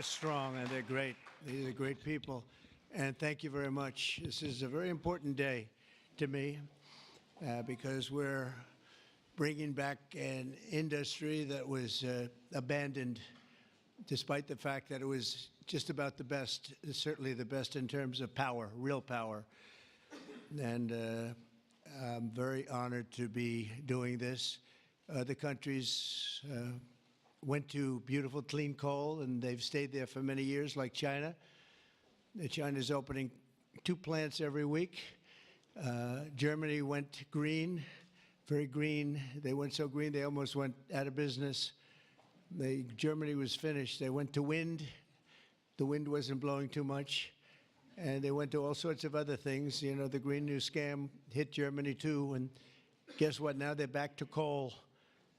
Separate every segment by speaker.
Speaker 1: strong, and they're great. They're great people. And thank you very much. This is a very important day to me because we're bringing back an industry that was abandoned, despite the fact that it was just about the best, certainly the best in terms of power, real power. And I'm very honored to be doing this. Other countries went to beautiful, clean coal, and they've stayed there for many years, like China. China's opening 2 plants every week. Germany went green, very green. They went so green they almost went out of business. Germany was finished. They went to wind. The wind wasn't blowing too much. And they went to all sorts of other things. You know, the Green New Scam hit Germany too. And guess what? Now they're back to coal.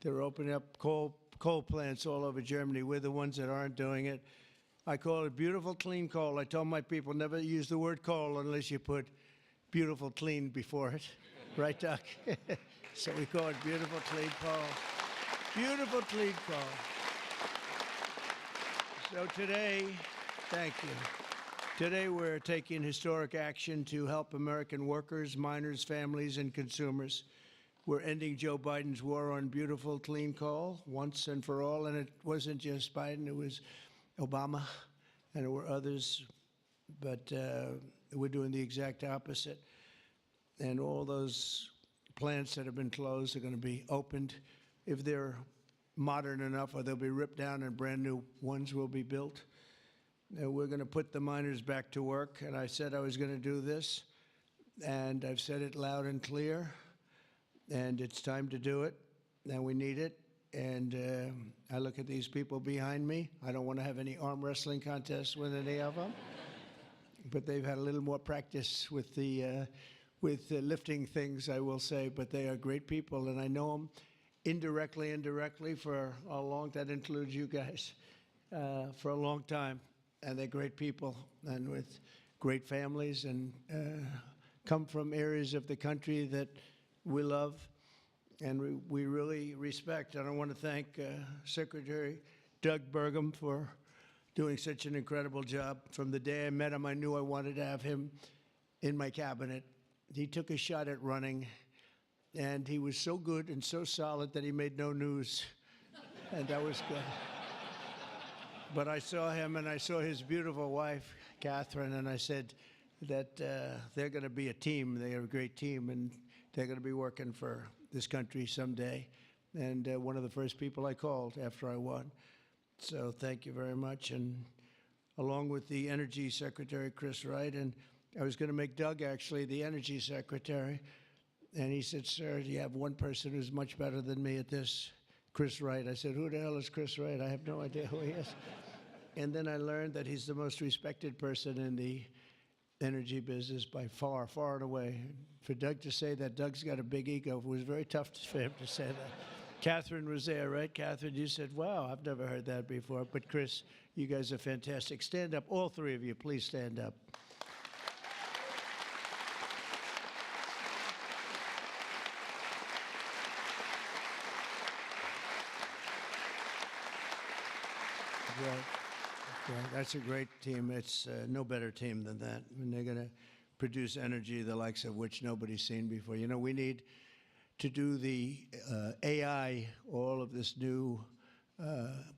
Speaker 1: They're opening up coal plants all over Germany. We're the ones that aren't doing it. I call it beautiful, clean coal. I told my people never use the word coal unless you put beautiful, clean before it. Right, Doc? So we call it beautiful, clean coal. Beautiful, clean coal. So today, thank you. Today we're taking historic action to help American workers, miners, families, and consumers. We're ending Joe Biden's war on beautiful, clean coal once and for all. And it wasn't just Biden, it was Obama, and there were others. But we're doing the exact opposite. And all those plants that have been closed are going to be opened. If they're modern enough, or they'll be ripped down and brand new ones will be built. And we're going to put the miners back to work. And I said I was going to do this. And I've said it loud and clear. And it's time to do it, and we need it. And I look at these people behind me. I don't want to have any arm wrestling contests with any of them, but they've had a little more practice with the lifting things, I will say. But they are great people, and I know them indirectly for a long. That includes you guys, for a long time, and they're great people, and with great families, and come from areas of the country that we love and we really respect. And I want to thank Secretary Doug Burgum for doing such an incredible job. From the day I met him, I knew I wanted to have him in my cabinet. He took a shot at running, and he was so good and so solid that he made no news, and that was good. But I saw him, and I saw his beautiful wife, Catherine, and I said that they're going to be a team. They are a great team, and they're going to be working for this country someday. And one of the first people I called after I won. So thank you very much. And along with the Energy Secretary, Chris Wright, and I was going to make Doug actually the Energy Secretary. And he said, sir, you have one person who's much better than me at this, Chris Wright. I said, who the hell is Chris Wright? I have no idea who he is. And then I learned that he's the most respected person in the energy business by far, far and away. For Doug to say that, Doug's got a big ego. It was very tough for him to say that. Catherine was there, right? Catherine, you said, wow, I've never heard that before. But Chris, you guys are fantastic. Stand up, all three of you, please stand up. Right. Yeah, that's a great team. It's no better team than that. And they're going to produce energy the likes of which nobody's seen before. You know, we need to do the AI, all of this new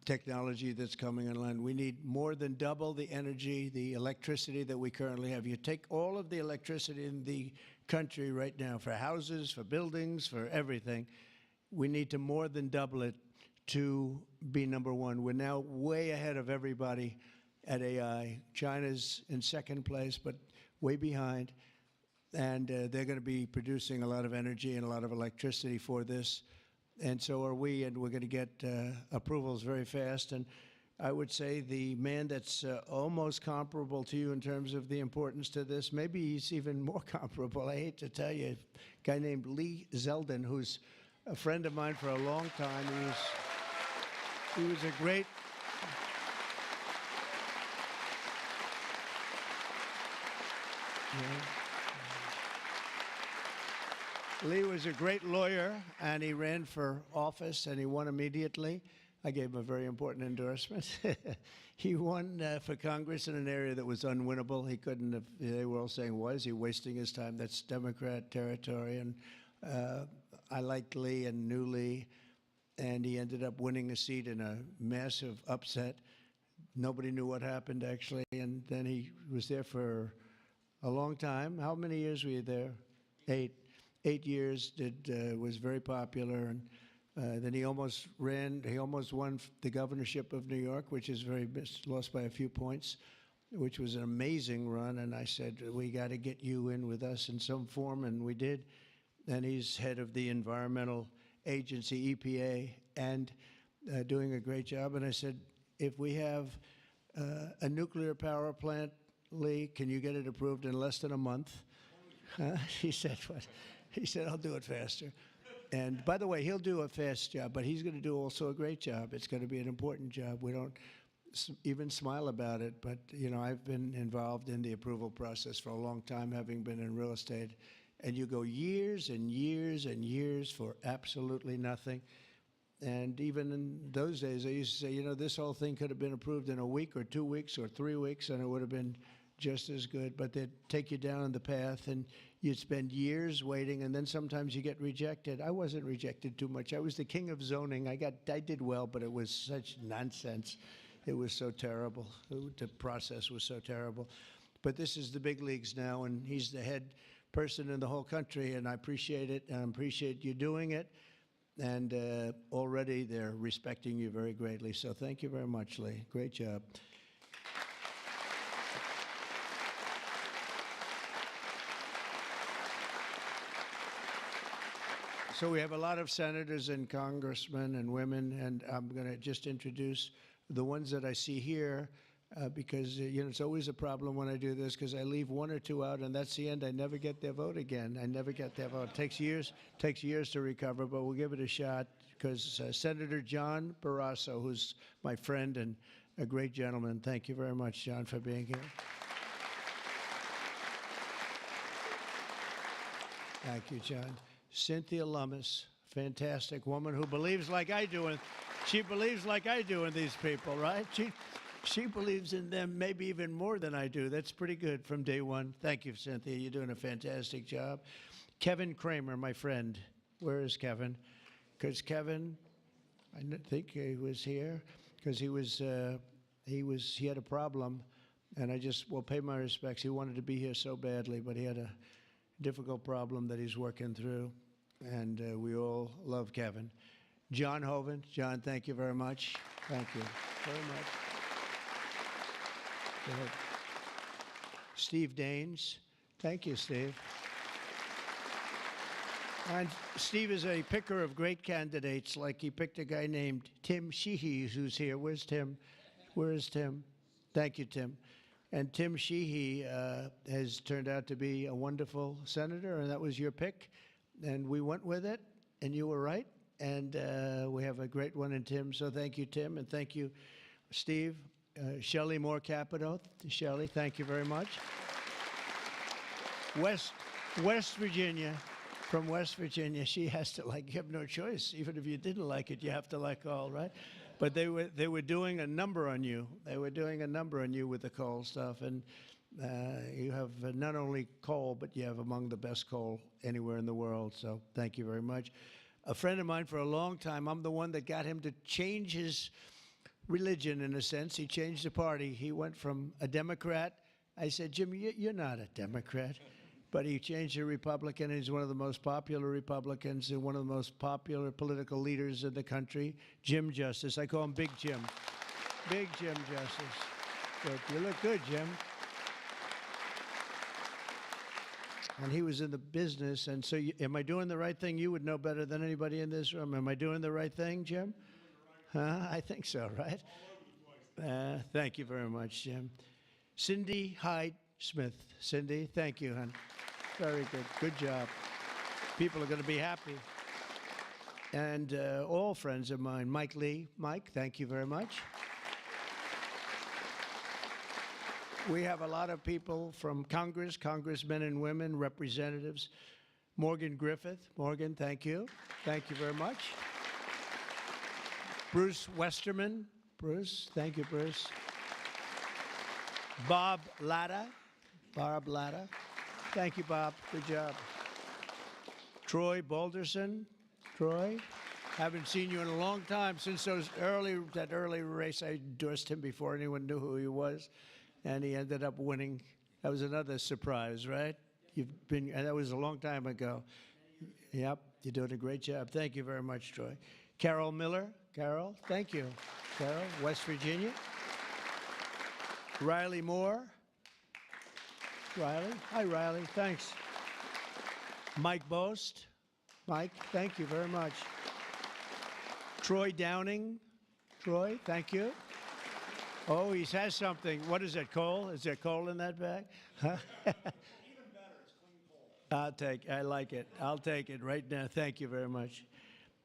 Speaker 1: technology that's coming online. We need more than double the energy, the electricity that we currently have. You take all of the electricity in the country right now for houses, for buildings, for everything. We need to more than double it to be number one. We're now way ahead of everybody at AI. China's in second place, but way behind. And they're going to be producing a lot of energy and a lot of electricity for this. And so are we, and we're going to get approvals very fast. And I would say the man that's almost comparable to you in terms of the importance to this, maybe he's even more comparable, I hate to tell you, a guy named Lee Zeldin, who's a friend of mine for a long time. He was a great... Lee was a great lawyer, and he ran for office, and he won immediately. I gave him a very important endorsement. He won for Congress in an area that was unwinnable. He couldn't have, they were all saying, why is he wasting his time? That's Democrat territory. And I liked Lee and knew Lee, and he ended up winning a seat in a massive upset. Nobody knew what happened, actually, and then he was there for a long time. How many years were you there? 8. 8 years, was very popular, and then he almost ran, he almost won the governorship of New York, which is lost by a few points, which was an amazing run, and I said, we got to get you in with us in some form, and we did. And he's head of the environmental agency, EPA, and doing a great job. And I said, if we have a nuclear power plant, Lee, can you get it approved in less than a month? He said, what? He said, I'll do it faster. And by the way, he'll do a fast job, but he's going to do also a great job. It's going to be an important job. We don't even smile about it, but you know, I've been involved in the approval process for a long time, having been in real estate, and you go years and years and years for absolutely nothing. And even in those days, I used to say, you know, this whole thing could have been approved in a week or 2 weeks or 3 weeks, and it would have been just as good. But they'd take you down the path, and you'd spend years waiting, and then sometimes you get rejected. I wasn't rejected too much. I was the king of zoning. I did well, but it was such nonsense. It was so terrible. The process was so terrible. But this is the big leagues now, and he's the head person in the whole country, and I appreciate it, and I appreciate you doing it. And already they're respecting you very greatly. So thank you very much, Lee. Great job. So we have a lot of senators and congressmen and women, and I'm going to just introduce the ones that I see here. Because you know, it's always a problem when I do this, because I leave 1 or 2 out, and that's the end. I never get their vote again. I never get their vote. It takes years to recover, but we'll give it a shot, because Senator John Barrasso, who's my friend and a great gentleman. Thank you very much, John, for being here. Thank you, John. Cynthia Lummis, fantastic woman who believes like I do, and she believes like I do in these people, right? She believes in them maybe even more than I do. That's pretty good from day one. Thank you, Cynthia. You're doing a fantastic job. Kevin Kramer, my friend. Where is Kevin? Because Kevin, I think he was here, because he had a problem, and I just will pay my respects. He wanted to be here so badly, but he had a difficult problem that he's working through, and we all love Kevin. John Hoven. John, thank you very much. Thank you very much. Go ahead. Steve Daines. Thank you, Steve. And Steve is a picker of great candidates, like he picked a guy named Tim Sheehy, who's here. Where's Tim? Where is Tim? Thank you, Tim. And Tim Sheehy has turned out to be a wonderful senator, and that was your pick. And we went with it, and you were right. And we have a great one in Tim, so thank you, Tim, and thank you, Steve. Shelley Moore Capito. Shelley, thank you very much. West Virginia, from West Virginia, she has to like, you have no choice. Even if you didn't like it, you have to like all, right? But they were doing a number on you. They were doing a number on you with the coal stuff, and you have not only coal, but you have among the best coal anywhere in the world, so thank you very much. A friend of mine for a long time, I'm the one that got him to change his religion, in a sense. He changed the party. He went from a Democrat. I said, Jim, you're not a Democrat. But he changed to Republican. He's one of the most popular Republicans and one of the most popular political leaders in the country. Jim Justice. I call him Big Jim. Big Jim Justice. Good. You look good, Jim. And he was in the business. And so am I doing the right thing? You would know better than anybody in this room. Am I doing the right thing, Jim? I think so, right? Thank you very much, Jim. Cindy Hyde-Smith. Cindy, thank you, hon. Very good. Good job. People are going to be happy. And all friends of mine. Mike Lee. Mike, thank you very much. We have a lot of people from Congress, congressmen and women, representatives. Morgan Griffith. Morgan, thank you. Thank you very much. Bruce Westerman. Bruce, thank you, Bruce. Bob Latta. Bob Latta. Thank you, Bob. Good job. Troy Balderson. Troy, haven't seen you in a long time since that early race. I endorsed him before anyone knew who he was, and he ended up winning. That was another surprise, right? That was a long time ago. Yep, you're doing a great job. Thank you very much, Troy. Carol Miller. Carol, thank you. Carol, West Virginia. Riley Moore. Riley. Hi, Riley. Thanks. Mike Boast. Mike, thank you very much. Troy Downing. Troy, thank you. Oh, he has something. What is it, coal? Is there coal in that bag? Huh? Even better, it's clean coal. I like it. I'll take it right now. Thank you very much.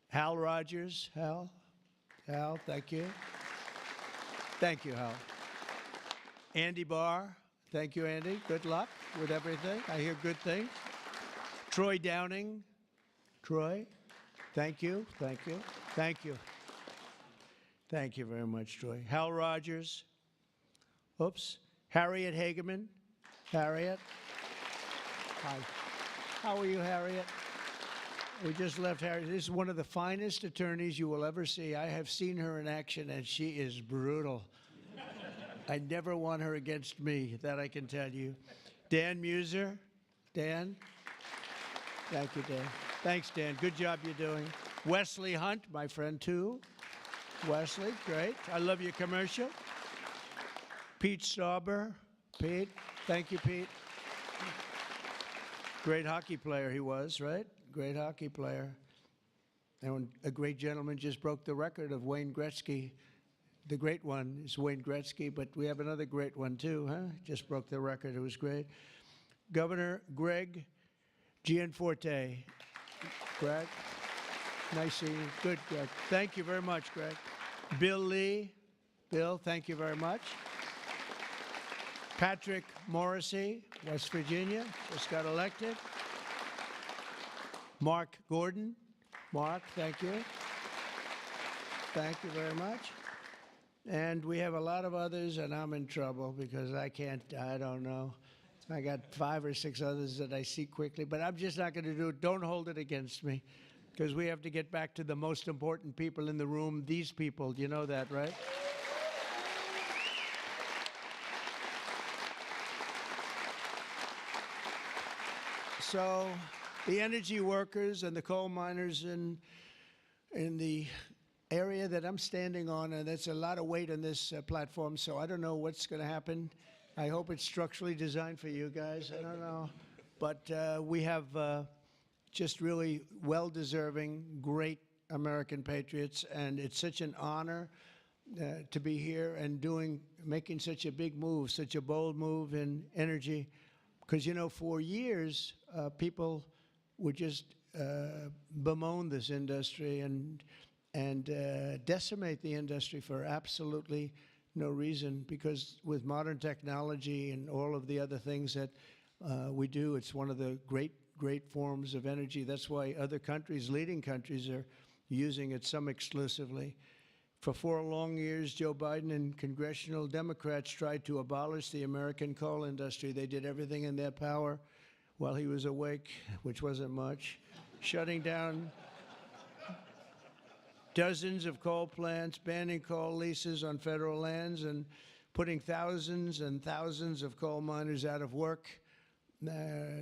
Speaker 1: Hal Rogers. Hal, thank you. Thank you, Hal. Andy Barr. Thank you, Andy. Good luck with everything. I hear good things. Troy Downing. Troy, thank you, thank you, thank you. Thank you very much, Troy. Hal Rogers. Oops. Harriet Hageman. Harriet. Hi. How are you, Harriet? We just left Harriet. This is one of the finest attorneys you will ever see. I have seen her in action, and she is brutal. I never want her against me, that I can tell you. Dan Muser. Dan. Thank you, Dan. Thanks, Dan. Good job you're doing. Wesley Hunt, my friend, too. Wesley, great. I love your commercial. Pete Stauber. Pete, thank you, Pete. Great hockey player he was, right? Great hockey player. And a great gentleman just broke the record of Wayne Gretzky. The great one is Wayne Gretzky, but we have another great one, too, huh? Just broke the record. It was great. Governor Greg Gianforte. Greg, nice seeing you. Good, Greg. Thank you very much, Greg. Bill Lee. Bill, thank you very much. Patrick Morrissey, West Virginia, just got elected. Mark Gordon. Mark, thank you. Thank you very much. And we have a lot of others, and I'm in trouble because I don't know. I got 5 or 6 others that I see quickly, but I'm just not going to do it. Don't hold it against me, because we have to get back to the most important people in the room, these people. You know that, right? So the energy workers and the coal miners in the area that I'm standing on, and that's a lot of weight on this platform, so I don't know what's going to happen. I hope it's structurally designed for you guys. I don't know. But we have just really well-deserving, great American patriots, and it's such an honor to be here and making such a big move, such a bold move in energy. Because, you know, for years, people would just bemoan this industry and decimate the industry for absolutely no reason, because with modern technology and all of the other things that we do, it's one of the great forms of energy. That's why other countries, leading countries, are using it, some exclusively. For 4 long years, Joe Biden and congressional Democrats tried to abolish the American coal industry. They did everything in their power while he was awake, which wasn't much, shutting down dozens of coal plants, banning coal leases on federal lands, and putting thousands and thousands of coal miners out of work,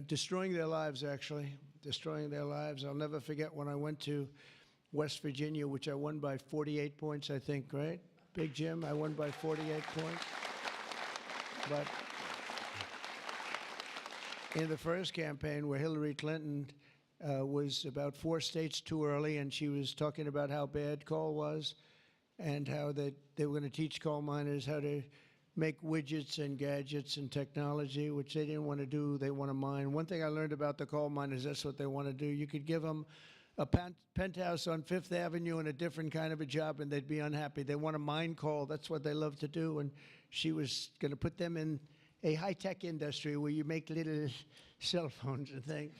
Speaker 1: destroying their lives, actually, destroying their lives. I'll never forget when I went to West Virginia, which I won by 48 points, I think, right? Big Jim, I won by 48 points. But in the first campaign, where Hillary Clinton was about 4 states too early, and she was talking about how bad coal was and how they were going to teach coal miners how to make widgets and gadgets and technology, which they didn't want to do. They want to mine. One thing I learned about the coal miners, that's what they want to do. You could give them a penthouse on Fifth Avenue and a different kind of a job, and they'd be unhappy. They want to mine coal. That's what they love to do. And she was going to put them in a high-tech industry where you make little cell phones and things.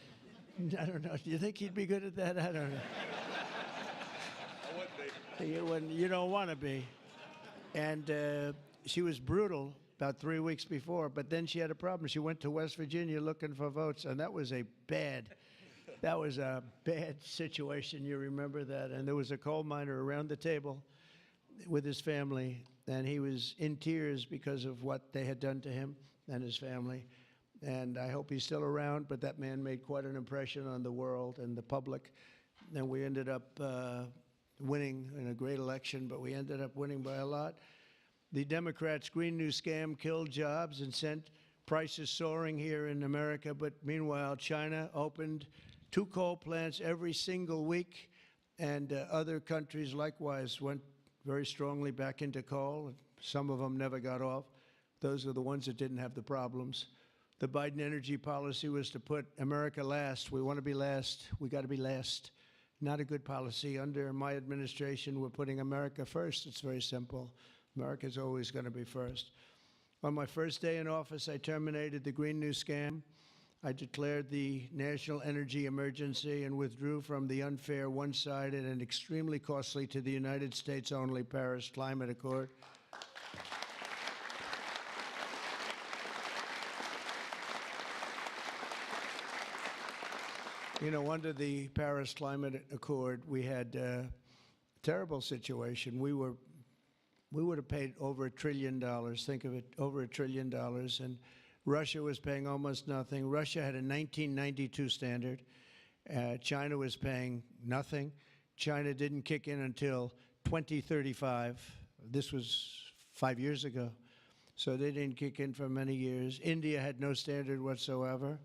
Speaker 1: I don't know. Do you think he'd be good at that? I don't know. I would be. You don't want to be. And she was brutal about 3 weeks before, but then she had a problem. She went to West Virginia looking for votes, and that was a bad situation. You remember that? And there was a coal miner around the table with his family, and he was in tears because of what they had done to him and his family. And I hope he's still around, but that man made quite an impression on the world and the public. And we ended up winning in a great election, but we ended up winning by a lot. The Democrats' Green New Scam killed jobs and sent prices soaring here in America. But meanwhile, China opened 2 coal plants every single week, and other countries likewise went very strongly back into coal. Some of them never got off. Those are the ones that didn't have the problems. The Biden energy policy was to put America last. We want to be last. We got to be last. Not a good policy. Under my administration, we're putting America first. It's very simple. America's always going to be first. On my first day in office, I terminated the Green New Scam. I declared the national energy emergency and withdrew from the unfair, one-sided, and extremely costly to the United States only Paris Climate Accord. You know, under the Paris Climate Accord, we had a terrible situation. We would have paid over $1 trillion. Think of it, over $1 trillion. And Russia was paying almost nothing. Russia had a 1992 standard. China was paying nothing. China didn't kick in until 2035. This was 5 years ago. So they didn't kick in for many years. India had no standard whatsoever.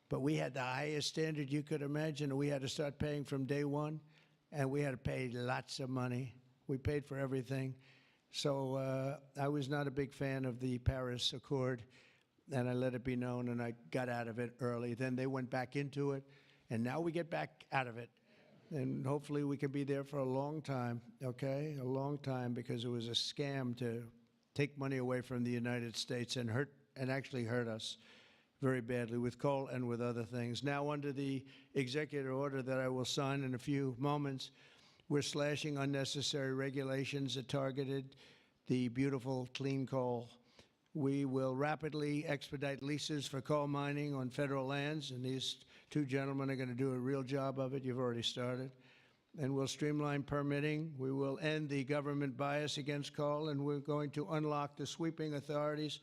Speaker 1: But we had the highest standard you could imagine, and we had to start paying from day one, and we had to pay lots of money. We paid for everything. So I was not a big fan of the Paris Accord, and I let it be known, and I got out of it early. Then they went back into it, and now we get back out of it. And hopefully we can be there for a long time, okay? A long time, because it was a scam to take money away from the United States and actually hurt us very badly with coal and with other things. Now, under the executive order that I will sign in a few moments, we're slashing unnecessary regulations that targeted the beautiful clean coal. We will rapidly expedite leases for coal mining on federal lands, and these 2 gentlemen are going to do a real job of it. You've already started. And we'll streamline permitting. We will end the government bias against coal, and we're going to unlock the sweeping authorities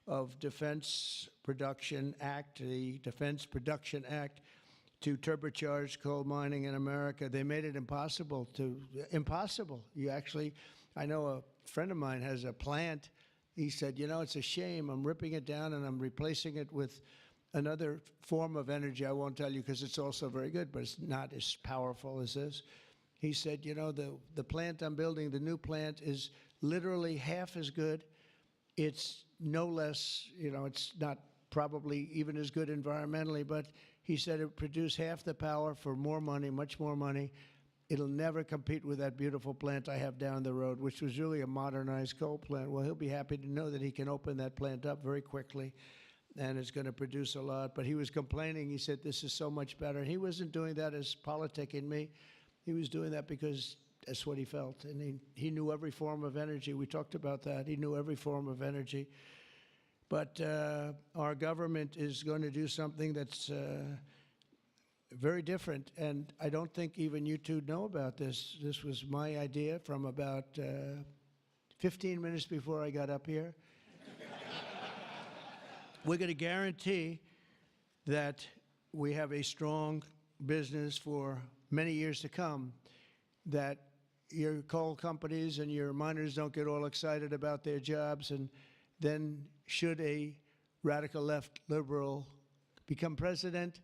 Speaker 1: of Defense Production Act, the Defense Production Act, to turbocharge coal mining in America. They made it impossible. You actually, I know a friend of mine has a plant. He said, you know, it's a shame. I'm ripping it down and I'm replacing it with another form of energy. I won't tell you because it's also very good, but it's not as powerful as this. He said, you know, the plant I'm building, the new plant, is literally half as good. It's no less, you know, it's not probably even as good environmentally, but he said it would produce half the power for more money, much more money. It'll never compete with that beautiful plant I have down the road, which was really a modernized coal plant. Well, he'll be happy to know that he can open that plant up very quickly, and it's going to produce a lot. But he was complaining. He said, this is so much better. He wasn't doing that as politicking me. He was doing that because that's what he felt. And he knew every form of energy. We talked about that. He knew every form of energy. But our government is going to do something that's very different. And I don't think even you two know about this. This was my idea from about 15 minutes before I got up here. We're going to guarantee that we have a strong business for many years to come, that your coal companies and your miners don't get all excited about their jobs, and then should a radical left liberal become president,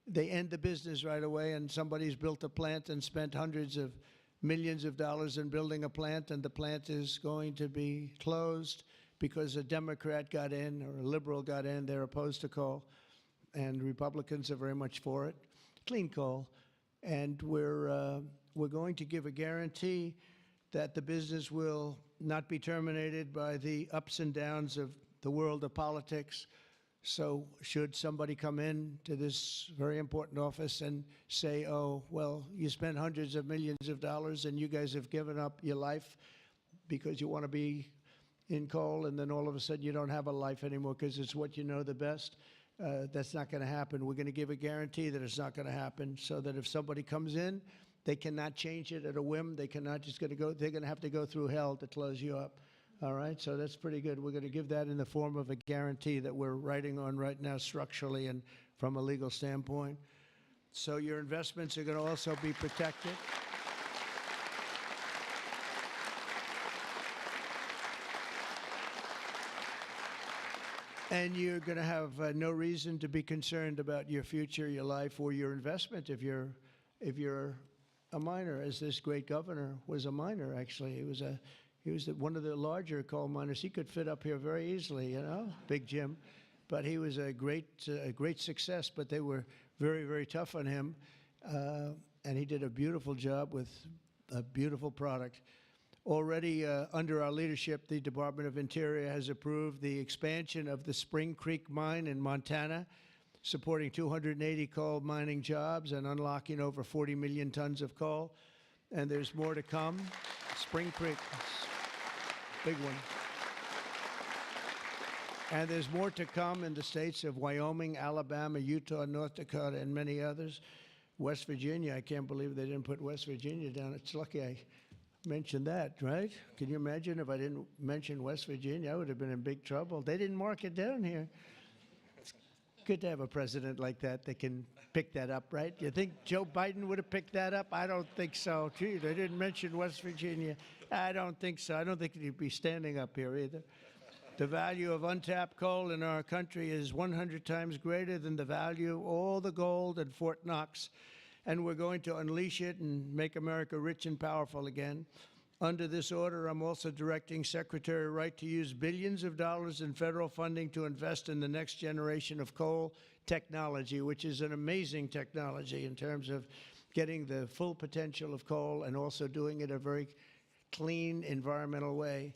Speaker 1: they end the business right away, and somebody's built a plant and spent hundreds of millions of dollars in building a plant, and the plant is going to be closed because a Democrat got in or a liberal got in. They're opposed to coal, and Republicans are very much for it, clean coal. And we're going to give a guarantee that the business will not be terminated by the ups and downs of the world of politics, So should somebody come in to this very important office and say, oh, well, you spent hundreds of millions of dollars and you guys have given up your life because you want to be in coal, and then all of a sudden you don't have a life anymore because it's what you know the best? That's not going to happen. We're going to give a guarantee that it's not going to happen, so that if somebody comes in, they cannot change it at a whim. They cannot just going to go. They're going to have to go through hell to close you up. All right, so that's pretty good. We're going to give that in the form of a guarantee that we're writing on right now structurally and from a legal standpoint. So your investments are going to also be protected. And you're going to have no reason to be concerned about your future, your life, or your investment if you're a miner, as this great governor was a miner, actually. He was one of the larger coal miners. He could fit up here very easily, you know, Big Jim. But he was a great success, but they were very, very tough on him. And he did a beautiful job with a beautiful product. Already under our leadership, the Department of Interior has approved the expansion of the Spring Creek mine in Montana, supporting 280 coal mining jobs and unlocking over 40 million tons of coal. And there's more to come. Spring Creek, big one. And there's more to come in the states of Wyoming, Alabama, Utah, North Dakota, and many others. West Virginia, I can't believe they didn't put West Virginia down. It's lucky I mentioned that, right? Can you imagine if I didn't mention West Virginia? I would have been in big trouble. They didn't mark it down here. It's good to have a president like that that can pick that up, right? You think Joe Biden would have picked that up? I don't think so. Gee, they didn't mention West Virginia. I don't think so. I don't think he'd be standing up here either. The value of untapped coal in our country is 100 times greater than the value of all the gold at Fort Knox. And we're going to unleash it and make America rich and powerful again. Under this order, I'm also directing Secretary Wright to use billions of dollars in federal funding to invest in the next generation of coal technology, which is an amazing technology in terms of getting the full potential of coal and also doing it a very clean, environmental way.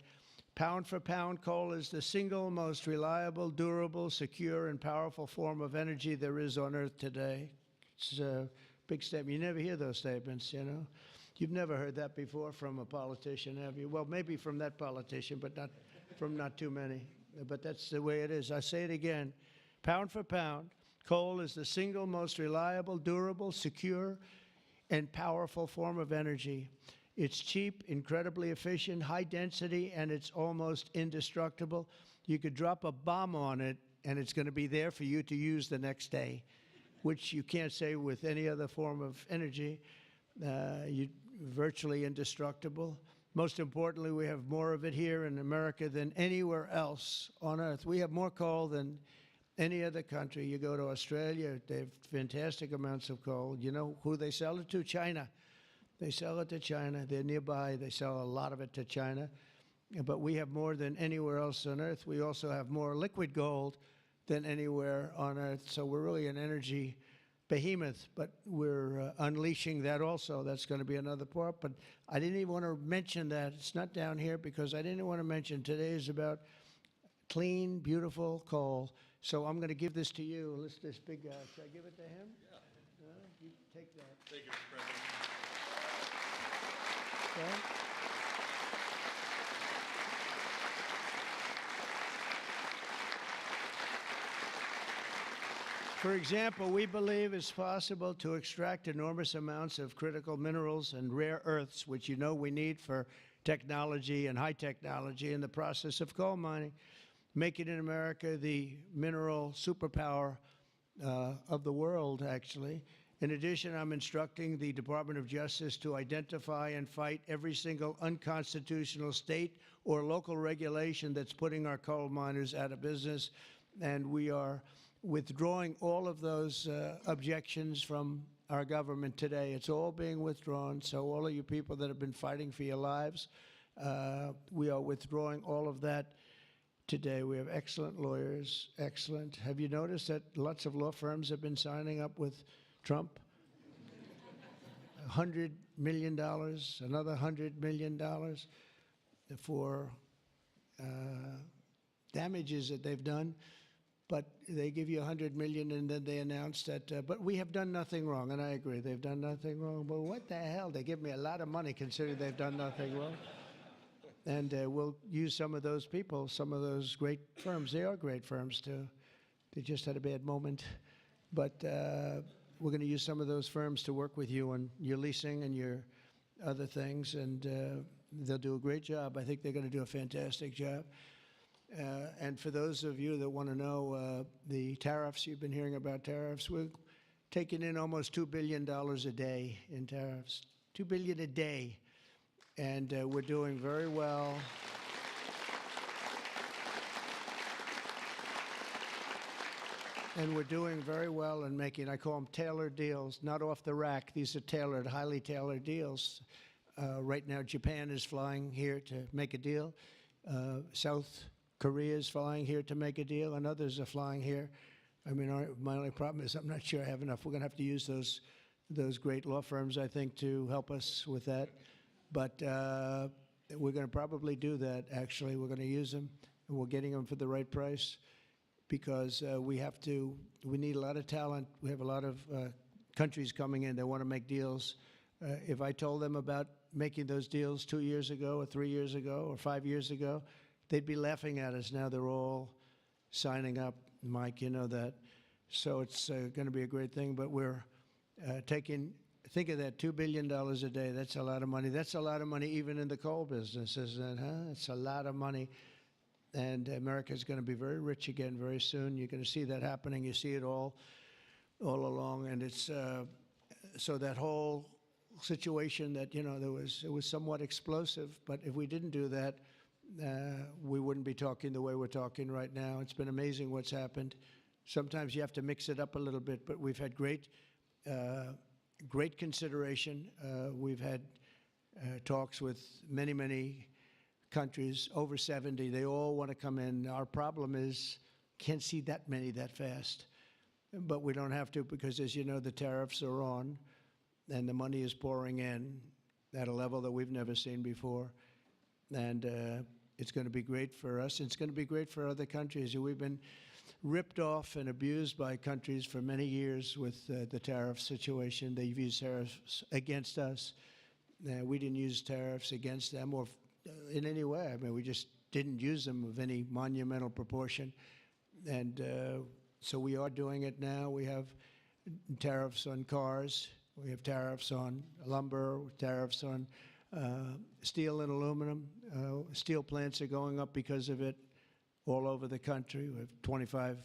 Speaker 1: Pound for pound, coal is the single most reliable, durable, secure, and powerful form of energy there is on Earth today. It's a big statement. You never hear those statements, you know. You've never heard that before from a politician, have you? Well, maybe from that politician, but not from not too many. But that's the way it is. I say it again. Pound for pound, coal is the single most reliable, durable, secure, and powerful form of energy. It's cheap, incredibly efficient, high density, and it's almost indestructible. You could drop a bomb on it, and it's going to be there for you to use the next day, which you can't say with any other form of energy. You're virtually indestructible. Most importantly, we have more of it here in America than anywhere else on Earth. We have more coal than any other country. You go to Australia, they have fantastic amounts of coal. You know who they sell it to? China. They sell it to China. They're nearby. They sell a lot of it to China. But we have more than anywhere else on Earth. We also have more liquid gold than anywhere on Earth. So we're really an energy behemoth, but we're unleashing that also. That's going to be another part. But I didn't even want to mention that. It's not down here because I didn't want to mention today is about clean, beautiful coal. So I'm going to give this to you. This big guy. Should I give it to him? Yeah. You take that.
Speaker 2: Thank you, Mr. President.
Speaker 1: Okay. For example, we believe it's possible to extract enormous amounts of critical minerals and rare earths, which you know we need for technology and high technology in the process of coal mining, making in America the mineral superpower of the world, actually. In addition, I'm instructing the Department of Justice to identify and fight every single unconstitutional state or local regulation that's putting our coal miners out of business. And we are withdrawing all of those objections from our government today. It's all being withdrawn. So all of you people that have been fighting for your lives, we are withdrawing all of that today. We have excellent lawyers, excellent. Have you noticed that lots of law firms have been signing up with Trump? $100 million, another $100 million for damages that they've done. but they give you 100 million and then they announce that, but we have done nothing wrong, and I agree, they've done nothing wrong. But what the hell? They give me a lot of money considering they've done nothing wrong. And we'll use some of those people, some of those great firms. They are great firms too. They just had a bad moment. But we're going to use some of those firms to work with you on your leasing and your other things, and they'll do a great job. I think they're going to do a fantastic job. And for those of you that want to know the tariffs, you've been hearing about tariffs, we're taking in almost $2 billion a day in tariffs. $2 billion a day. And we're doing very well. And we're doing very well in making, I call them tailored deals, not off the rack. These are tailored, highly tailored deals. Right now, Japan is flying here to make a deal. South Korea is flying here to make a deal, and others are flying here. I mean, my only problem is I'm not sure I have enough. We're going to have to use those great law firms, I think, to help us with that. But we're going to probably do that, actually. We're going to use them, and we're getting them for the right price because we need a lot of talent. We have a lot of countries coming in that want to make deals. If I told them about making those deals 2 years ago or 3 years ago or 5 years ago, they'd be laughing at us. Now they're all signing up. Mike, you know that. So it's going to be a great thing, but we're think of that, $2 billion a day. That's a lot of money. That's a lot of money even in the coal business, isn't it, huh? It's a lot of money. And America's going to be very rich again very soon. You're going to see that happening. You see it all along. And it's so that whole situation that, you know, it was somewhat explosive. But if we didn't do that, we wouldn't be talking the way we're talking right now. It's been amazing what's happened. Sometimes you have to mix it up a little bit, but we've had great consideration. We've had talks with many countries, over 70. They all want to come in. Our problem is can't see that many that fast. But we don't have to because, as you know, the tariffs are on and the money is pouring in at a level that we've never seen before. And it's going to be great for us. It's going to be great for other countries. We've been ripped off and abused by countries for many years with the tariff situation. They've used tariffs against us. We didn't use tariffs against them or in any way. I mean, we just didn't use them of any monumental proportion. And so we are doing it now. We have tariffs on cars. We have tariffs on lumber, tariffs on steel and aluminum. Steel plants are going up because of it all over the country. We have 25%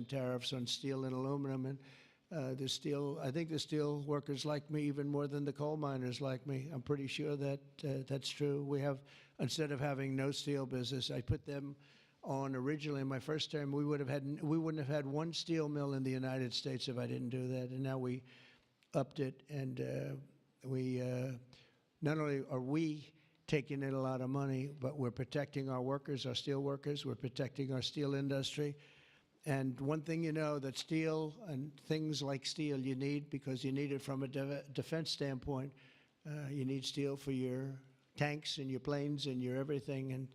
Speaker 1: tariffs on steel and aluminum. And I think the steel workers like me even more than the coal miners like me. I'm pretty sure that that's true. We have, instead of having no steel business, I put them on originally in my first term. We wouldn't have had one steel mill in the United States if I didn't do that. And now we upped it, and we not only are we taking in a lot of money, but we're protecting our workers, our steel workers. We're protecting our steel industry. And one thing you know, that steel and things like steel you need, because you need it from a defense standpoint. You need steel for your tanks and your planes and your everything. And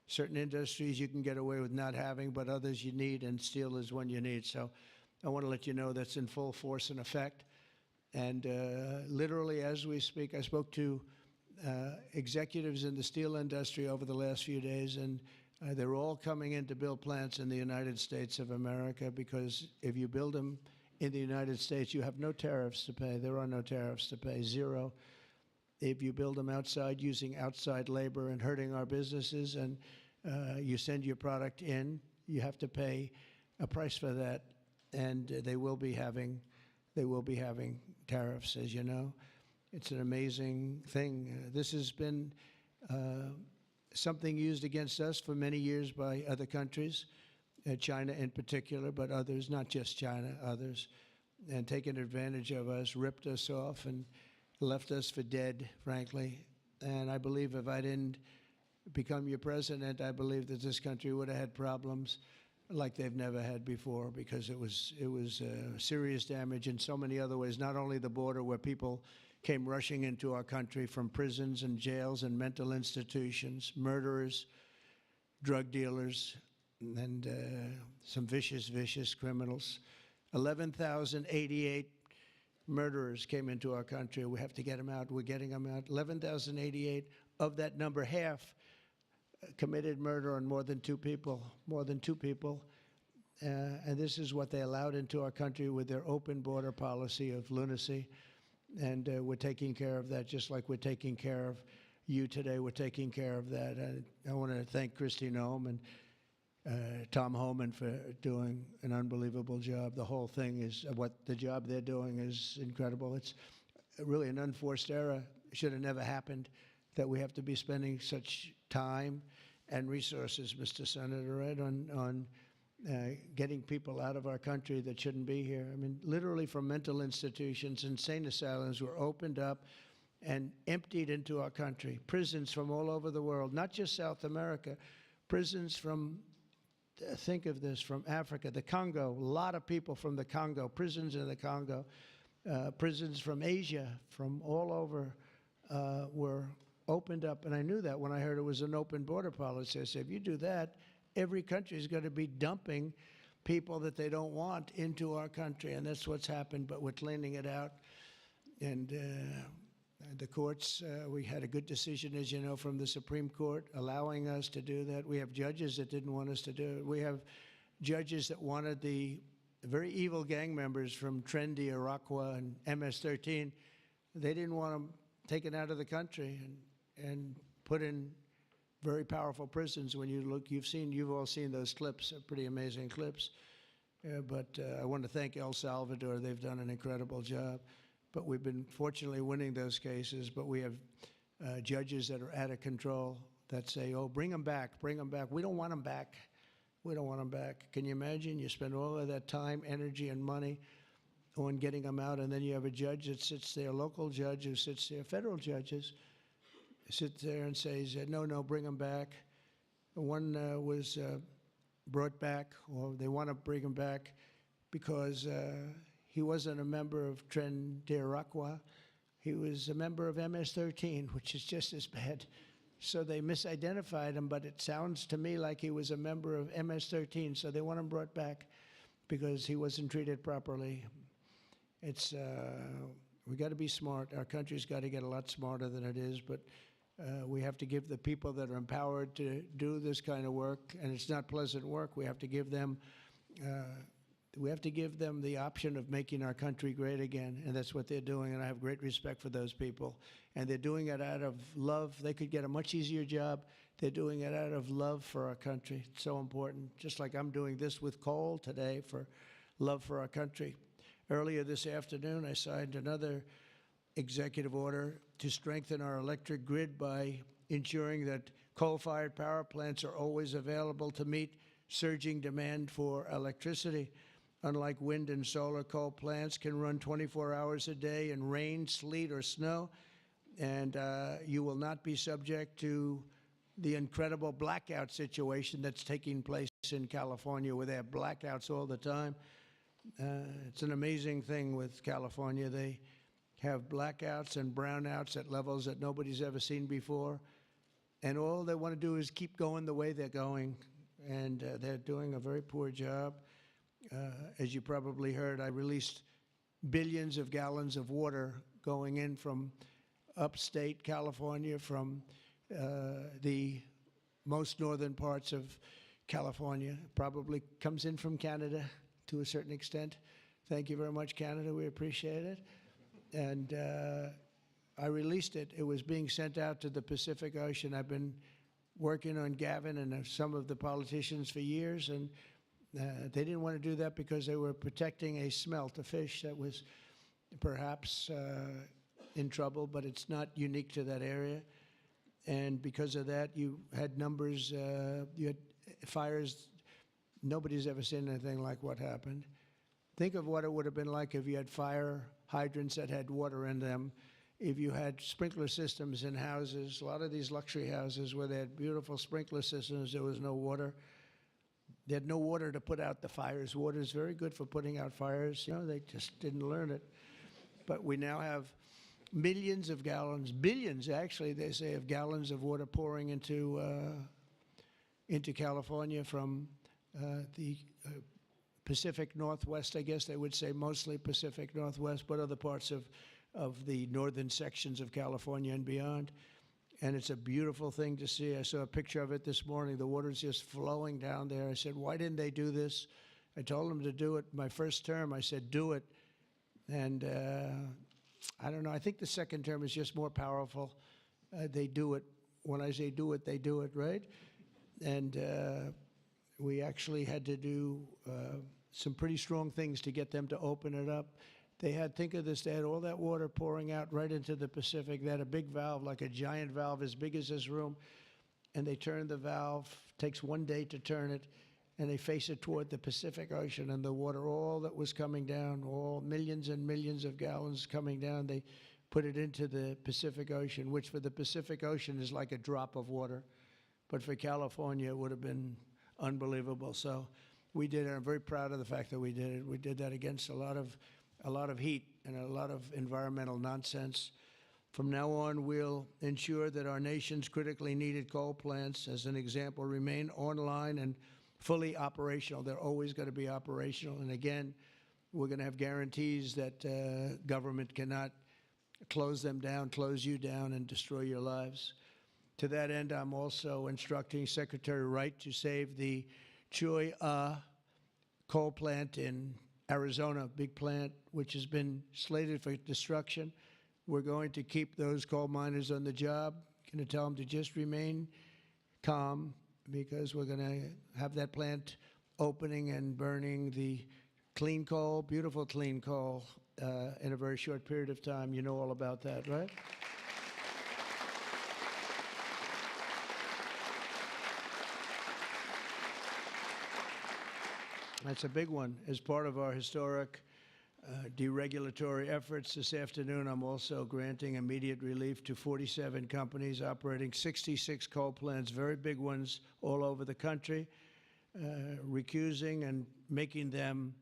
Speaker 1: certain industries you can get away with not having, but others you need, and steel is one you need. So I want to let you know that's in full force and effect. And literally, as we speak, I spoke to executives in the steel industry over the last few days, and they're all coming in to build plants in the United States of America, because if you build them in the United States, you have no tariffs to pay. There are no tariffs to pay, zero. If you build them outside using outside labor and hurting our businesses, and you send your product in, you have to pay a price for that, and they will be having tariffs, as you know. It's an amazing thing. This has been something used against us for many years by other countries, China in particular, but others, not just China, others, and taken advantage of us, ripped us off, and left us for dead, frankly. And I believe if I didn't become your president, I believe that this country would have had problems like they've never had before, because it was serious damage in so many other ways, not only the border where people came rushing into our country from prisons and jails and mental institutions, murderers, drug dealers, and some vicious, vicious criminals. 11,088 murderers came into our country. We have to get them out. We're getting them out. 11,088. Of that number, half committed murder on more than two people. More than two people. And this is what they allowed into our country with their open border policy of lunacy. And we're taking care of that just like we're taking care of you today. We're taking care of that. I want to thank Christine Noem and Tom Homan for doing an unbelievable job. The whole thing is, what the job they're doing is incredible. It's really an unforced error. It should have never happened that we have to be spending such time and resources, Mr. Senator, right, on getting people out of our country that shouldn't be here. I mean, literally from mental institutions, insane asylums were opened up and emptied into our country. Prisons from all over the world, not just South America, prisons from, think of this, from Africa, the Congo, a lot of people from the Congo, prisons in the Congo, prisons from Asia, from all over were opened up. And I knew that when I heard it was an open border policy. I said, if you do that, every country is going to be dumping people that they don't want into our country. And that's what's happened, but we're cleaning it out. And the courts, we had a good decision, as you know, from the Supreme Court, allowing us to do that. We have judges that didn't want us to do it. We have judges that wanted the very evil gang members from Trendy, Araqua, and MS-13. They didn't want them taken out of the country and put in very powerful prisons. When you look, you've all seen those clips, pretty amazing clips. But I want to thank El Salvador. They've done an incredible job. But we've been fortunately winning those cases. But we have judges that are out of control that say, oh, bring them back, bring them back. We don't want them back. We don't want them back. Can you imagine? You spend all of that time, energy, and money on getting them out, and then you have a judge that sits there, a local judge who sits there, federal judges, sit there and says, no, no, bring them back. One was brought back, or they want to bring him back because he wasn't a member of Tren de Araqua. He was a member of MS-13, which is just as bad. So they misidentified him, but it sounds to me like he was a member of MS-13, so they want him brought back because he wasn't treated properly. It's, we got to be smart. Our country's got to get a lot smarter than it is, but we have to give the people that are empowered to do this kind of work, and it's not pleasant work. We have to give them the option of making our country great again, and that's what they're doing, and I have great respect for those people. And they're doing it out of love. They could get a much easier job. They're doing it out of love for our country. It's so important, just like I'm doing this with coal today for love for our country. Earlier this afternoon, I signed another executive order to strengthen our electric grid by ensuring that coal-fired power plants are always available to meet surging demand for electricity. Unlike wind and solar, coal plants can run 24 hours a day in rain, sleet, or snow, and you will not be subject to the incredible blackout situation that's taking place in California, where they have blackouts all the time. It's an amazing thing with California. They have blackouts and brownouts at levels that nobody's ever seen before. And all they want to do is keep going the way they're going. And they're doing a very poor job. As you probably heard, I released billions of gallons of water going in from upstate California, from the most northern parts of California. Probably comes in from Canada to a certain extent. Thank you very much, Canada. We appreciate it. And I released it. It was being sent out to the Pacific Ocean. I've been working on Gavin and some of the politicians for years, and they didn't want to do that because they were protecting a smelt, a fish that was perhaps in trouble, but it's not unique to that area. And because of that, you had numbers, you had fires. Nobody's ever seen anything like what happened. Think of what it would have been like if you had fire hydrants that had water in them, if you had sprinkler systems in houses. A lot of these luxury houses where they had beautiful sprinkler systems, there was no water. They had no water to put out the fires. Water is very good for putting out fires. You know, they just didn't learn it. But we now have millions of gallons, billions actually, they say, of gallons of water pouring into California from the Pacific Northwest, I guess they would say, mostly Pacific Northwest, but other parts of the northern sections of California and beyond. And it's a beautiful thing to see. I saw a picture of it this morning. The water's just flowing down there. I said, why didn't they do this? I told them to do it my first term. I said, do it. And I don't know. I think the second term is just more powerful. They do it. When I say do it, they do it, right? And we actually had to do some pretty strong things to get them to open it up. They had, think of this, they had all that water pouring out right into the Pacific. They had a big valve, like a giant valve as big as this room, and they turned the valve. Takes 1 day to turn it, and they face it toward the Pacific Ocean, and the water, all that was coming down, all millions and millions of gallons coming down, they put it into the Pacific Ocean, which for the Pacific Ocean is like a drop of water. But for California, it would have been unbelievable. So we did it. I'm very proud of the fact that we did it. We did that against a lot of heat and a lot of environmental nonsense. From now on, we'll ensure that our nation's critically needed coal plants, as an example, remain online and fully operational. They're always going to be operational. And again, we're going to have guarantees that government cannot close them down, close you down, and destroy your lives. To that end, I'm also instructing Secretary Wright to save the Cholla coal plant in Arizona, big plant, which has been slated for destruction. We're going to keep those coal miners on the job. Going to tell them to just remain calm, because we're going to have that plant opening and burning the clean coal, beautiful clean coal, in a very short period of time. You know all about that, right? That's a big one. As part of our historic deregulatory efforts this afternoon, I'm also granting immediate relief to 47 companies operating 66 coal plants, very big ones all over the country, recusing and making them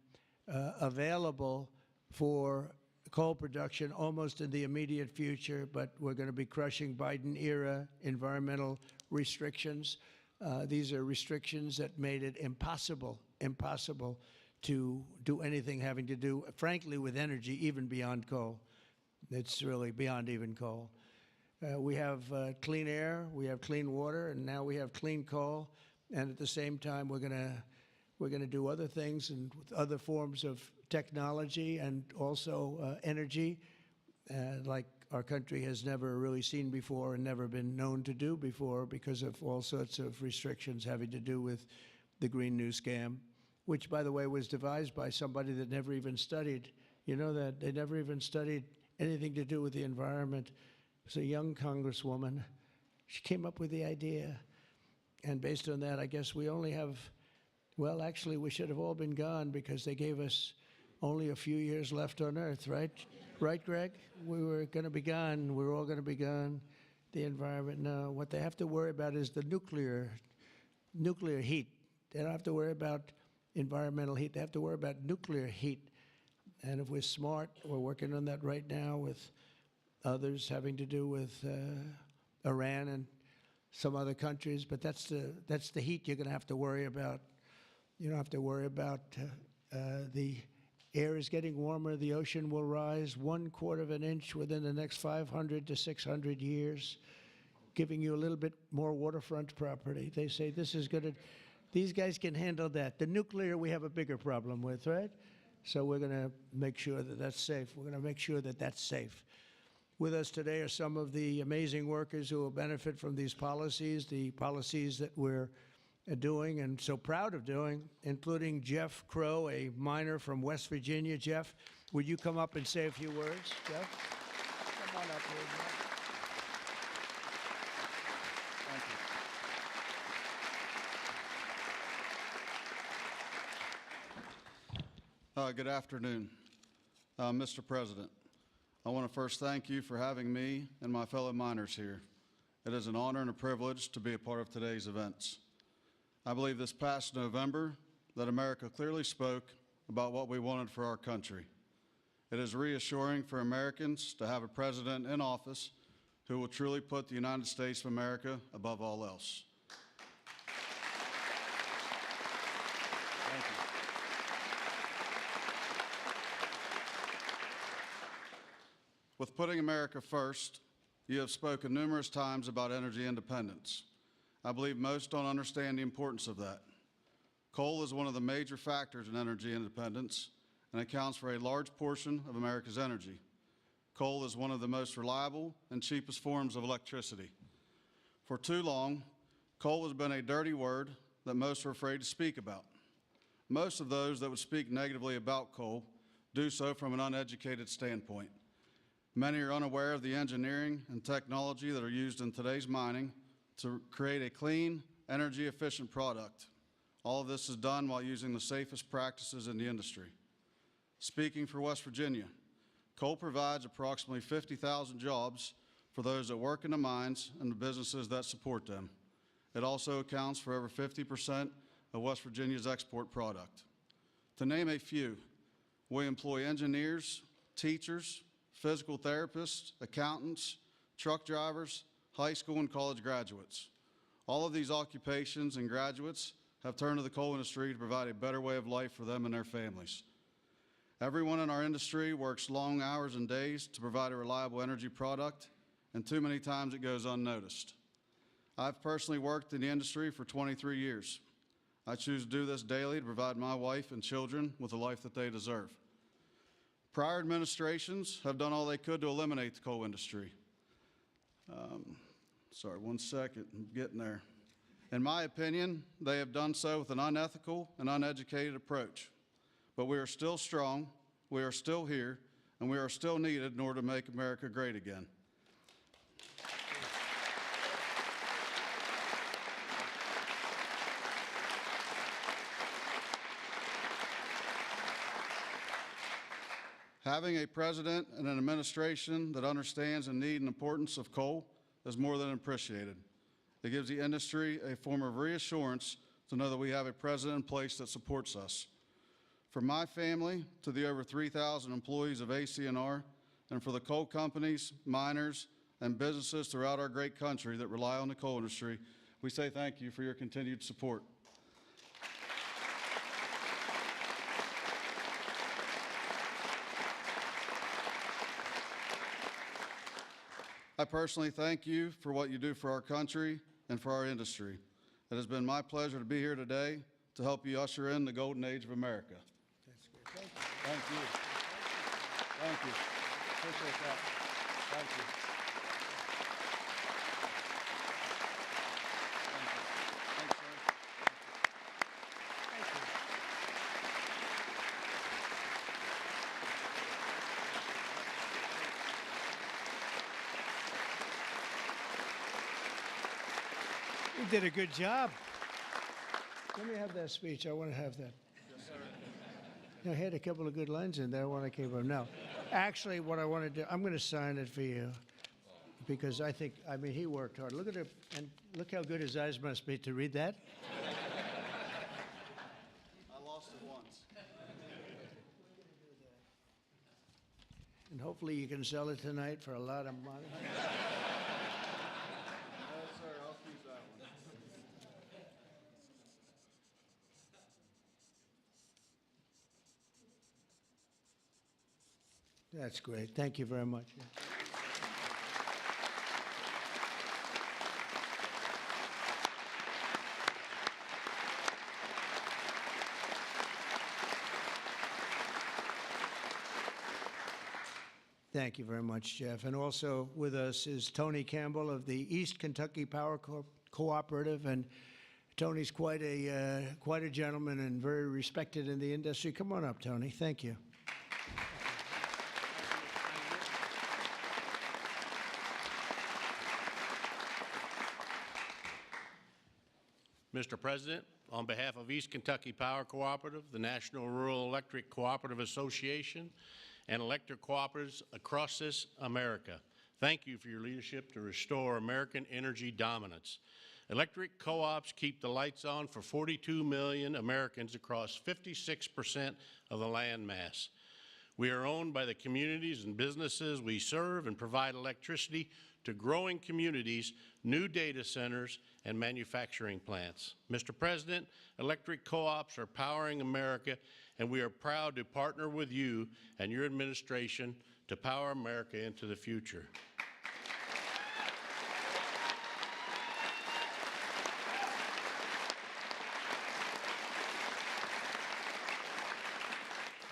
Speaker 1: available for coal production almost in the immediate future. But we're going to be crushing Biden-era environmental restrictions. These are restrictions that made it impossible to do anything having to do, frankly, with energy, even beyond coal. It's really beyond even coal. We have clean air, we have clean water, and now we have clean coal. And at the same time, we're going to do other things and with other forms of technology and also energy, like our country has never really seen before and never been known to do before, because of all sorts of restrictions having to do with the Green New Scam, which, by the way, was devised by somebody that never even studied. You know that? They never even studied anything to do with the environment. It was a young congresswoman. She came up with the idea. And based on that, I guess we only have, well, actually, we should have all been gone, because they gave us only a few years left on Earth, right? Right, Greg? We were going to be gone. We're all going to be gone. The environment, no. What they have to worry about is the nuclear heat. They don't have to worry about environmental heat. They have to worry about nuclear heat. And if we're smart, we're working on that right now with others having to do with Iran and some other countries. But that's the heat you're going to have to worry about. You don't have to worry about the air is getting warmer. The ocean will rise 1/4 of an inch within the next 500 to 600 years, giving you a little bit more waterfront property. They say this is going to, these guys can handle that. The nuclear we have a bigger problem with, right? So we're going to make sure that that's safe. We're going to make sure that that's safe. With us today are some of the amazing workers who will benefit from these policies, the policies that we're doing and so proud of doing, including Jeff Crow, a miner from West Virginia. Jeff, would you come up and say a few words? Jeff, come on up here, Jeff.
Speaker 2: Thank you. Good afternoon, Mr. President. I want to first thank you for having me and my fellow miners here. It is an honor and a privilege to be a part of today's events. I believe this past November that America clearly spoke about what we wanted for our country. It is reassuring for Americans to have a president in office who will truly put the United States of America above all else. With putting America first, you have spoken numerous times about energy independence. I believe most don't understand the importance of that. Coal is one of the major factors in energy independence and accounts for a large portion of America's energy. Coal is one of the most reliable and cheapest forms of electricity. For too long, coal has been a dirty word that most are afraid to speak about. Most of those that would speak negatively about coal do so from an uneducated standpoint. Many are unaware of the engineering and technology that are used in today's mining to create a clean, energy-efficient product. All of this is done while using the safest practices in the industry. Speaking for West Virginia, coal provides approximately 50,000 jobs for those that work in the mines and the businesses that support them. It also accounts for over 50% of West Virginia's export product. To name a few, we employ engineers, teachers, physical therapists, accountants, truck drivers, high school and college graduates. All of these occupations and graduates have turned to the coal industry to provide a better way of life for them and their families. Everyone in our industry works long hours and days to provide a reliable energy product, and too many times it goes unnoticed. I've personally worked in the industry for 23 years. I choose to do this daily to provide my wife and children with the life that they deserve. Prior administrations have done all they could to eliminate the coal industry. Sorry, one second, I'm getting there. In my opinion, they have done so with an unethical and uneducated approach. But we are still strong, we are still here, and we are still needed in order to make America great again. Having a president and an administration that understands the need and importance of coal is more than appreciated. It gives the industry a form of reassurance to know that we have a president in place that supports us. From my family to the over 3,000 employees of ACNR, and for the coal companies, miners, and businesses throughout our great country that rely on the coal industry, we say thank you for your continued support. I personally thank you for what you do for our country and for our industry. It has been my pleasure to be here today to help you usher in the golden age of America.
Speaker 1: That's great.
Speaker 2: Thank you. Thank you. Appreciate that. Thank you. Thank you. Thanks, sir.
Speaker 1: Thank you. You did a good job. Let me have that speech. I want to have that.
Speaker 2: Yes, sir.
Speaker 1: I had a couple of good lines in there when I came up. Now, actually, what I want to do, I'm going to sign it for you because I mean, he worked hard. Look at it, and look how good his eyes must be to read that.
Speaker 2: I lost it once.
Speaker 1: And hopefully you can sell it tonight for a lot of money.
Speaker 2: No, sir, I'll keep that one.
Speaker 1: That's great. Thank you very much. Thank you very much, Jeff. And also with us is Tony Campbell of the East Kentucky Power Cooperative. And Tony's quite a gentleman and very respected in the industry. Come on up, Tony. Thank you.
Speaker 3: Mr. President, on behalf of East Kentucky Power Cooperative, the National Rural Electric Cooperative Association, and electric cooperatives across this America, thank you for your leadership to restore American energy dominance. Electric co-ops keep the lights on for 42 million Americans across 56% of the land mass. We are owned by the communities and businesses we serve and provide electricity to growing communities, new data centers, and manufacturing plants. Mr. President, electric co-ops are powering America, and we are proud to partner with you and your administration to power America into the future.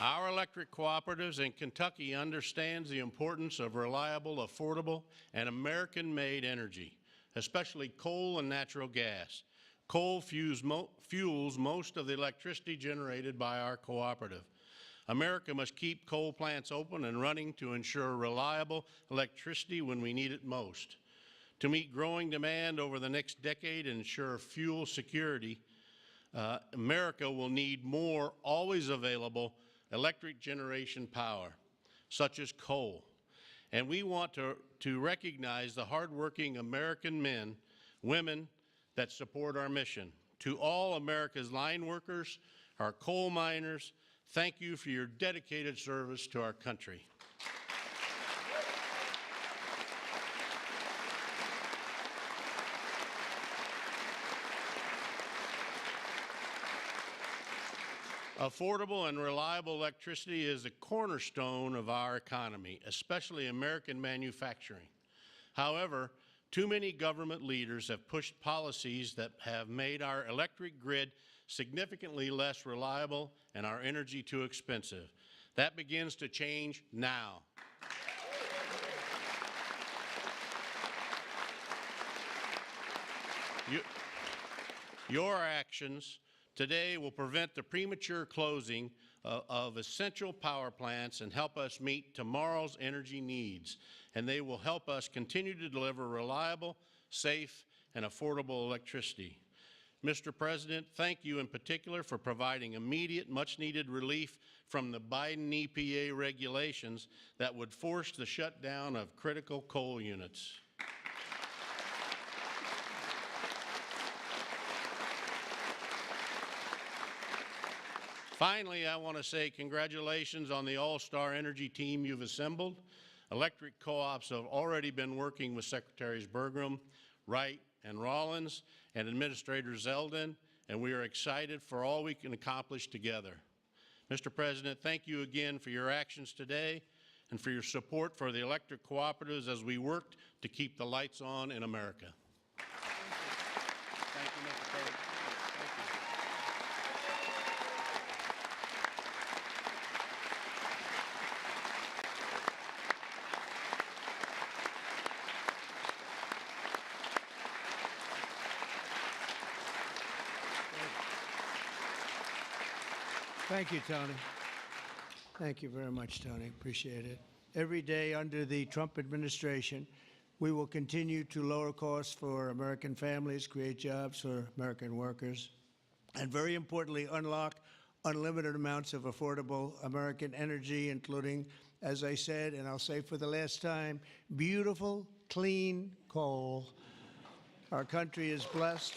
Speaker 3: Our electric cooperatives in Kentucky understands the importance of reliable, affordable, and American-made energy, especially coal and natural gas. Coal fuels most of the electricity generated by our cooperative. America must keep coal plants open and running to ensure reliable electricity when we need it most. To meet growing demand over the next decade and ensure fuel security, America will need more always available electric generation power, such as coal. And we want to recognize the hardworking American men, women that support our mission. To all America's line workers, our coal miners, thank you for your dedicated service to our country. Affordable and reliable electricity is the cornerstone of our economy, especially American manufacturing. However, too many government leaders have pushed policies that have made our electric grid significantly less reliable and our energy too expensive. That begins to change now. Your actions today will prevent the premature closing of essential power plants and help us meet tomorrow's energy needs. And they will help us continue to deliver reliable, safe, and affordable electricity. Mr. President, thank you in particular for providing immediate, much-needed relief from the Biden EPA regulations that would force the shutdown of critical coal units. Finally, I want to say congratulations on the all-star energy team you've assembled. Electric co-ops have already been working with Secretaries Burgum, Wright, and Rollins, and Administrator Zeldin, and we are excited for all we can accomplish together. Mr. President, thank you again for your actions today and for your support for the electric cooperatives as we work to keep the lights on in America. Thank you, Mr. President.
Speaker 1: Thank you, Tony. Thank you very much, Tony. Appreciate it. Every day under the Trump administration, we will continue to lower costs for American families, create jobs for American workers, and very importantly, unlock unlimited amounts of affordable American energy, including, as I said, and I'll say for the last time, beautiful, clean coal. Our country is blessed.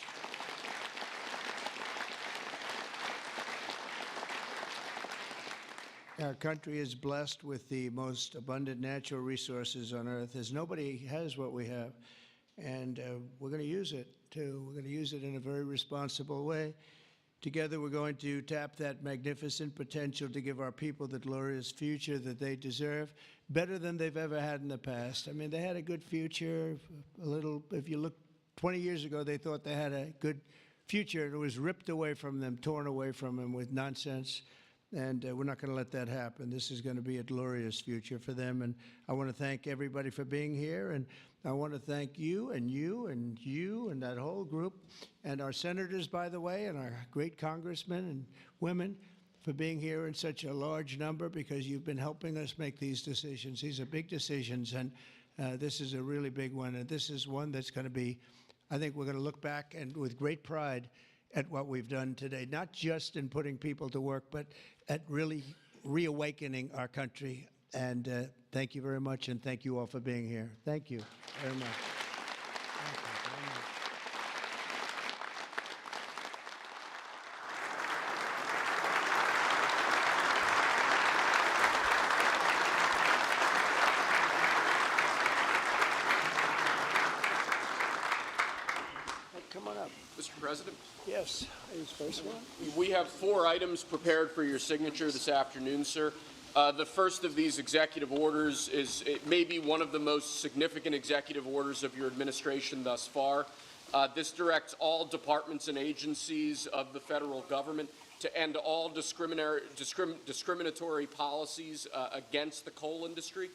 Speaker 1: Our country is blessed with the most abundant natural resources on earth, as nobody has what we have. And we're going to use it, too. We're going to use it in a very responsible way. Together, we're going to tap that magnificent potential to give our people the glorious future that they deserve, better than they've ever had in the past. I mean, they had a good future, a little, if you look 20 years ago, they thought they had a good future, and it was ripped away from them, torn away from them with nonsense. And we're not going to let that happen. This is going to be a glorious future for them. And I want to thank everybody for being here. And I want to thank you and you and you and that whole group and our senators, by the way, and our great congressmen and women for being here in such a large number, because you've been helping us make these decisions. These are big decisions, and this is a really big one. And this is one that's going to be, I think we're going to look back and with great pride at what we've done today, not just in putting people to work, but at really reawakening our country. And thank you very much, and thank you all for being here. Thank you very much. Thank you very much. Come on up.
Speaker 4: Mr. President,
Speaker 1: Yes, is first one.
Speaker 4: we have 4 items prepared for your signature this afternoon, sir. The first of these executive orders is maybe one of the most significant executive orders of your administration thus far. This directs all departments and agencies of the federal government to end all discriminatory policies against the coal industry.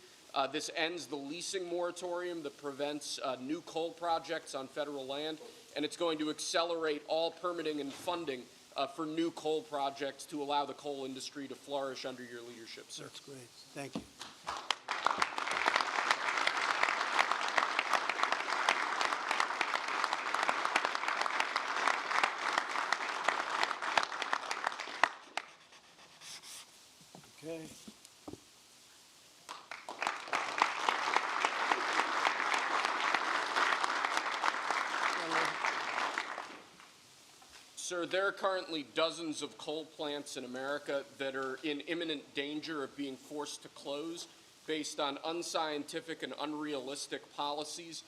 Speaker 4: This ends the leasing moratorium that prevents new coal projects on federal land, and it's going to accelerate all permitting and funding for new coal projects to allow the coal industry to flourish under your leadership, sir.
Speaker 1: That's great. Thank you. Okay.
Speaker 4: Sir, there are currently dozens of coal plants in America that are in imminent danger of being forced to close based on unscientific and unrealistic policies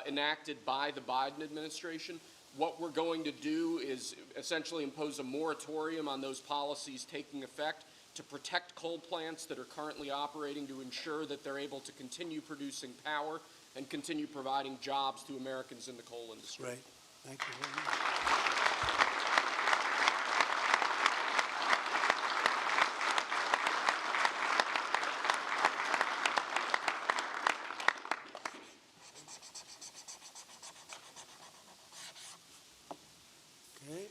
Speaker 4: enacted by the Biden administration. What we're going to do is essentially impose a moratorium on those policies taking effect to protect coal plants that are currently operating, to ensure that they're able to continue producing power and continue providing jobs to Americans in the coal industry.
Speaker 1: Great. Thank you very much. Okay.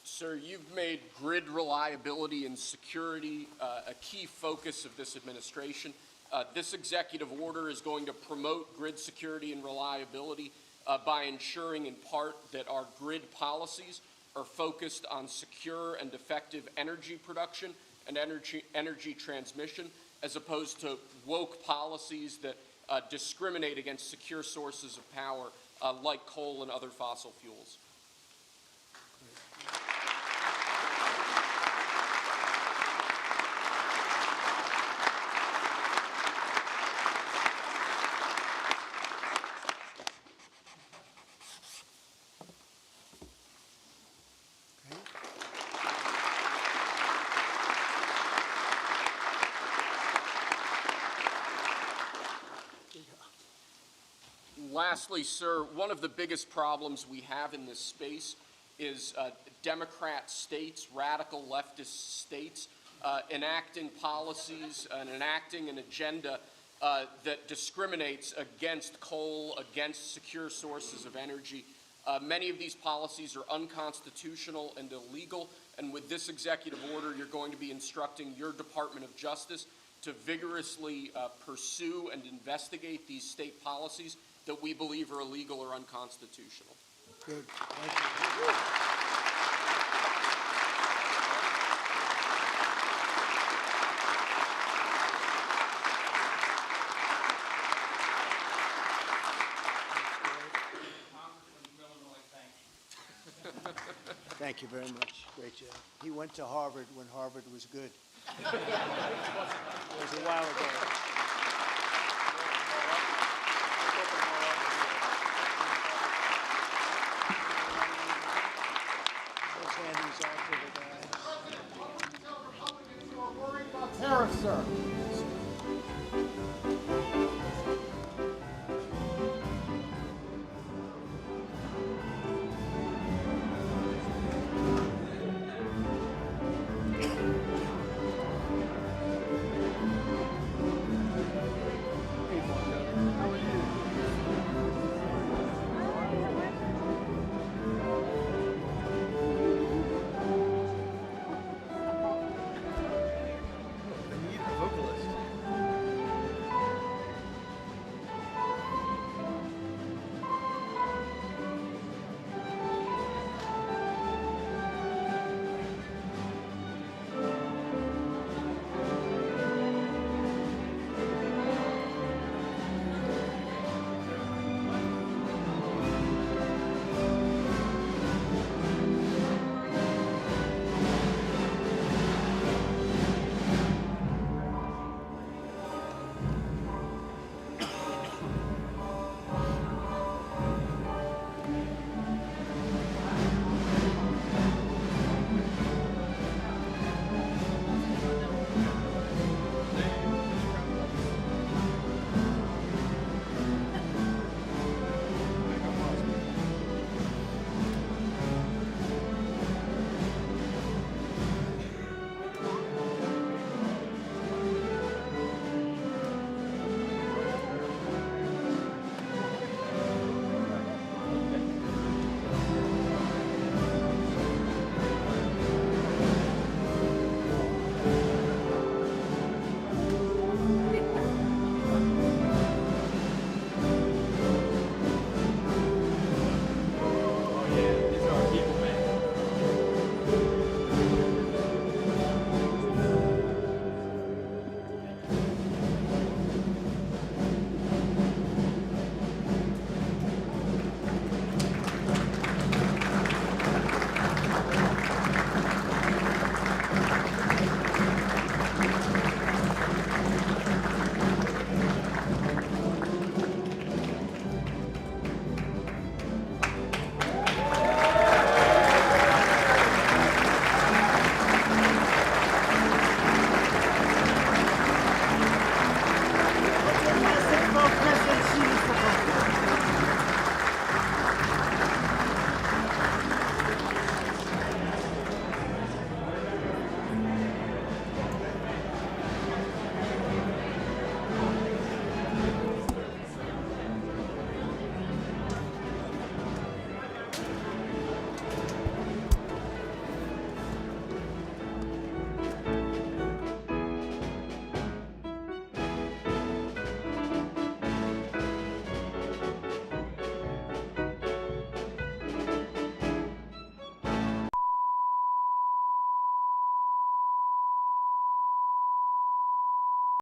Speaker 4: Sir, you've made grid reliability and security a key focus of this administration. This executive order is going to promote grid security and reliability by ensuring in part that our grid policies are focused on secure and effective energy production and energy transmission, as opposed to woke policies that discriminate against secure sources of power like coal and other fossil fuels. Lastly, sir, one of the biggest problems we have in this space is Democrat states, radical leftist states, enacting policies and enacting an agenda that discriminates against coal, against secure sources of energy. Many of these policies are unconstitutional and illegal, and with this executive order, you're going to be instructing your Department of Justice to vigorously pursue and investigate these state policies that we believe are illegal or unconstitutional.
Speaker 1: Good. Thank you. Thank you very much. Great job. He went to Harvard when Harvard was good. It was a while ago.